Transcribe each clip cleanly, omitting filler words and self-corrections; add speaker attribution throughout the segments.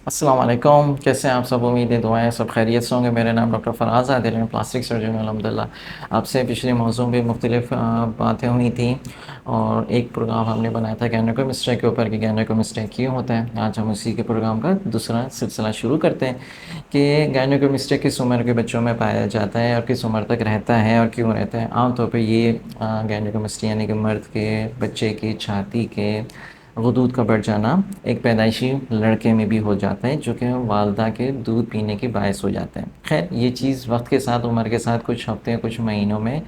Speaker 1: السلام علیکم، کیسے ہیں آپ سب؟ امیدیں دعائیں سب خیریت سے ہوں گے۔ میرا نام ڈاکٹر فراز عادل ہے، پلاسٹک سرجن الحمدللہ۔ آپ سے پچھلے موضوع پہ مختلف باتیں ہوئی تھیں، اور ایک پروگرام ہم نے بنایا تھا گائنیکومسٹری کے اوپر کہ گائنیکومسٹری کیوں ہوتا ہے۔ آج ہم اسی کے پروگرام کا دوسرا سلسلہ شروع کرتے ہیں کہ گائنیکومسٹری کس عمر کے بچوں میں پایا جاتا ہے اور کس عمر تک رہتا ہے اور کیوں رہتا ہے۔ عام طور پہ یہ گائنیکومسٹری یعنی کہ مرد کے بچے کی چھاتی کے غدود کا بڑھ جانا ایک پیدائشی لڑکے میں بھی ہو جاتا ہے، جو کہ والدہ کے دودھ پینے کے باعث ہو جاتا ہے۔ خیر، یہ چیز وقت کے ساتھ، عمر کے ساتھ، کچھ ہفتے کچھ مہینوں میں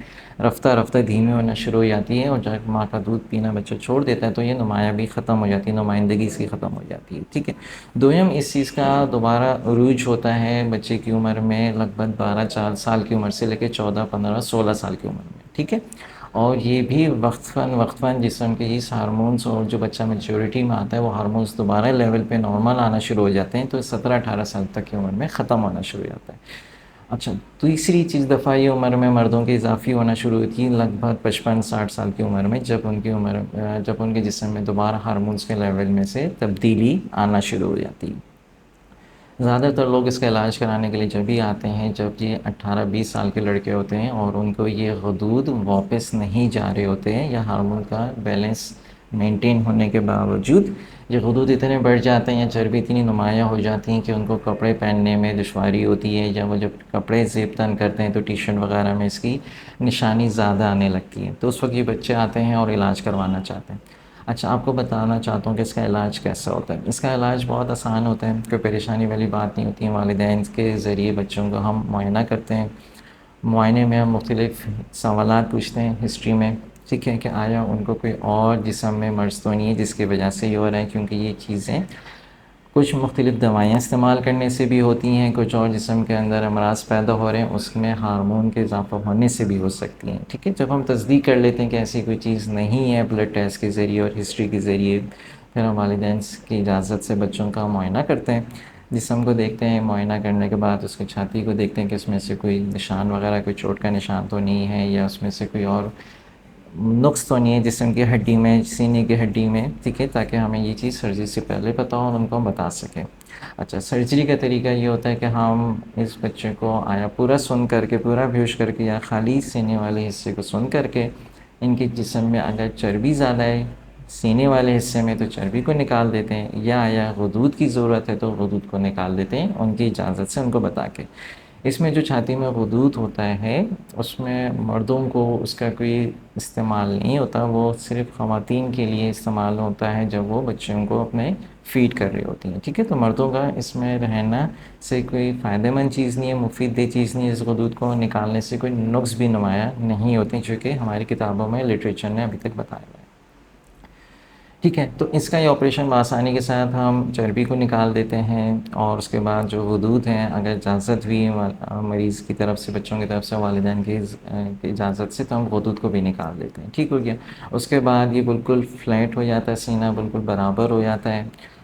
Speaker 1: رفتہ رفتہ دھیمی ہونا شروع ہو جاتی ہے، اور جب ماں کا دودھ پینا بچہ چھوڑ دیتا ہے تو یہ نمایاں بھی ختم ہو جاتی ہے، نمائندگی اس کی ختم ہو جاتی ہے، ٹھیک ہے۔ دوئم، اس چیز کا دوبارہ عروج ہوتا ہے بچے کی عمر میں، لگ بھگ 12 سال کی عمر سے لے کے 14 15 16 سال کی عمر میں، ٹھیک ہے۔ اور یہ بھی وقتاً جسم کے اس ہارمونس، اور جو بچہ میچورٹی میں آتا ہے وہ ہارمونس دوبارہ لیول پہ نارمل آنا شروع ہو جاتے ہیں، تو 17 18 سال تک کی عمر میں ختم ہونا شروع ہو جاتا ہے۔ اچھا، تیسری چیز دفعہ یہ عمر میں مردوں کی اضافی ہونا شروع ہوتی ہے لگ بھگ 55 60 سال کی عمر میں، جب ان کے جسم میں دوبارہ ہارمونس کے لیول میں سے تبدیلی آنا شروع ہو جاتی ہے۔ زیادہ تر لوگ اس کا علاج کرانے کے لیے جب بھی آتے ہیں جب یہ 18 20 سال کے لڑکے ہوتے ہیں اور ان کو یہ غدود واپس نہیں جا رہے ہوتے ہیں، یا ہارمون کا بیلنس مینٹین ہونے کے باوجود یہ غدود اتنے بڑھ جاتے ہیں یا چربی اتنی نمایاں ہو جاتی ہیں کہ ان کو کپڑے پہننے میں دشواری ہوتی ہے، یا وہ جب کپڑے زیب تن کرتے ہیں تو ٹی شرٹ وغیرہ میں اس کی نشانی زیادہ آنے لگتی ہے، تو اس وقت یہ بچے آتے ہیں اور علاج کروانا چاہتے ہیں۔ اچھا، آپ کو بتانا چاہتا ہوں کہ اس کا علاج کیسا ہوتا ہے۔ اس کا علاج بہت آسان ہوتا ہے، کوئی پریشانی والی بات نہیں ہوتی ہے۔ والدین کے ذریعے بچوں کو ہم معائنہ کرتے ہیں، معائنے میں ہم مختلف سوالات پوچھتے ہیں ہسٹری میں، ٹھیک ہے، کہ آیا ان کو کوئی اور جسم میں مرض تو نہیں ہے جس کی وجہ سے یہ ہو رہا ہے، کیونکہ یہ چیزیں کچھ مختلف دوائیاں استعمال کرنے سے بھی ہوتی ہیں، کچھ اور جسم کے اندر امراض پیدا ہو رہے ہیں اس میں ہارمون کے اضافہ ہونے سے بھی ہو سکتی ہیں، ٹھیک ہے۔ جب ہم تصدیق کر لیتے ہیں کہ ایسی کوئی چیز نہیں ہے بلڈ ٹیسٹ کے ذریعے اور ہسٹری کے ذریعے، پھر ہم والدین کی اجازت سے بچوں کا معائنہ کرتے ہیں، جسم کو دیکھتے ہیں۔ معائنہ کرنے کے بعد اس کی چھاتی کو دیکھتے ہیں کہ اس میں سے کوئی نشان وغیرہ، کوئی چوٹ کا نشان تو نہیں ہے، یا اس میں سے کوئی اور نقص تو نہیں ہے جسم کی ہڈی میں، سینے کی ہڈی میں، ٹھیک ہے، تاکہ ہمیں یہ چیز سرجری سے پہلے پتہ ہو اور ان کو ہم بتا سکیں۔ اچھا، سرجری کا طریقہ یہ ہوتا ہے کہ ہم اس بچے کو آیا پورا سن کر کے، پورا بیہوش کر کے، یا خالی سینے والے حصے کو سن کر کے، ان کے جسم میں اگر چربی زیادہ ہے سینے والے حصے میں تو چربی کو نکال دیتے ہیں، یا غدود کی ضرورت ہے تو غدود کو نکال دیتے ہیں ان کی اجازت سے، ان کو بتا کے۔ اس میں جو چھاتی میں غدود ہوتا ہے اس میں مردوں کو اس کا کوئی استعمال نہیں ہوتا، وہ صرف خواتین کے لیے استعمال ہوتا ہے جب وہ بچوں کو اپنے فیڈ کر رہی ہوتی ہیں، ٹھیک ہے۔ تو مردوں کا اس میں رہنا سے کوئی فائدہ مند چیز نہیں ہے، مفید دہ چیز نہیں ہے، اس غدود کو نکالنے سے کوئی نقص بھی نمایاں نہیں ہوتے، چونکہ ہماری کتابوں میں لٹریچر نے ابھی تک بتایا ہے، ٹھیک ہے۔ تو اس کا یہ آپریشن بآسانی کے ساتھ ہم چربی کو نکال دیتے ہیں، اور اس کے بعد جو غدود ہیں اگر اجازت ہوئی مریض کی طرف سے، بچوں کی طرف سے، والدین کی اجازت سے، تو ہم غدود کو بھی نکال دیتے ہیں، ٹھیک ہو گیا۔ اس کے بعد یہ بالکل فلیٹ ہو جاتا ہے، سینہ بالکل برابر ہو جاتا ہے،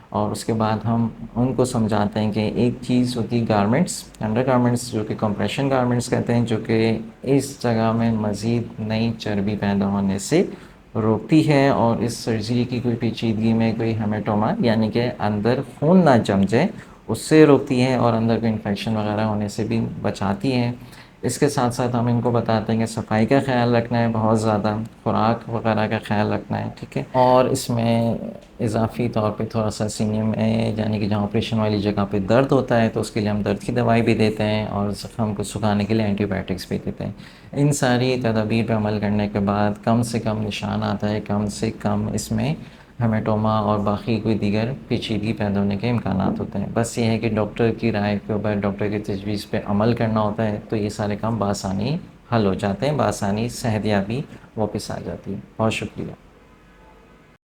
Speaker 1: اور اس کے بعد ہم ان کو سمجھاتے ہیں کہ ایک چیز ہوتی ہے گارمنٹس، انڈر گارمنٹس، جو کہ کمپریشن گارمنٹس کہتے ہیں، جو کہ اس جگہ میں مزید نئی چربی پیدا ہونے سے روکتی ہے، اور اس سرجری کی کوئی پیچیدگی میں کوئی ہیمیٹوما یعنی کہ اندر خون نہ جم جائے اس سے روکتی ہے، اور اندر کوئی انفیکشن وغیرہ ہونے سے بھی بچاتی ہے۔ اس کے ساتھ ساتھ ہم ان کو بتاتے ہیں کہ صفائی کا خیال رکھنا ہے، بہت زیادہ خوراک وغیرہ کا خیال رکھنا ہے، ٹھیک ہے۔ اور اس میں اضافی طور پہ تھوڑا سا سینے میں یعنی کہ جہاں آپریشن والی جگہ پہ درد ہوتا ہے تو اس کے لیے ہم درد کی دوائی بھی دیتے ہیں، اور زخم کو سکھانے کے لیے اینٹی بائیوٹکس بھی دیتے ہیں۔ ان ساری تدابیر پہ عمل کرنے کے بعد کم سے کم نشان آتا ہے، کم سے کم اس میں ہیمیٹوما اور باقی کوئی دیگر پیچیدگی پیدا ہونے کے امکانات ہوتے ہیں۔ بس یہ ہے کہ ڈاکٹر کی رائے کے اوپر، ڈاکٹر کی تجویز پہ عمل کرنا ہوتا ہے، تو یہ سارے کام بآسانی حل ہو جاتے ہیں، بآسانی صحت یابی واپس آ جاتی ہے۔ بہت شکریہ۔